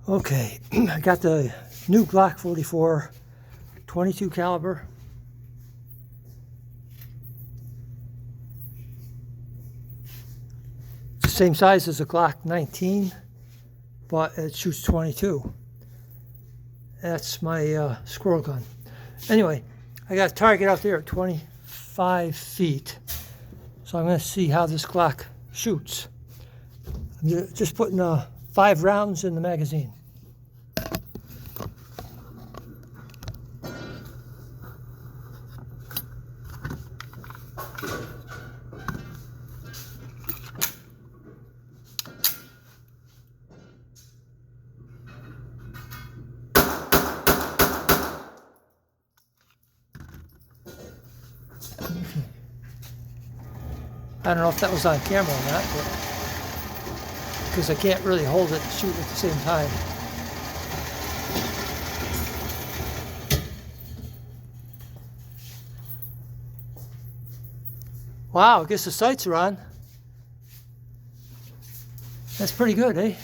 Okay, I got the new Glock 44 22 caliber. It's the same size as a Glock 19, but it shoots 22. That's my Squirrel Gun. Anyway, I got a target out there at 25 feet. So I'm going to see how this Glock shoots. I'm just putting 5 rounds in the magazine. I don't know if that was on camera or not, because I can't really hold it and shoot at the same time. Wow, I guess the sights are on. That's pretty good, eh?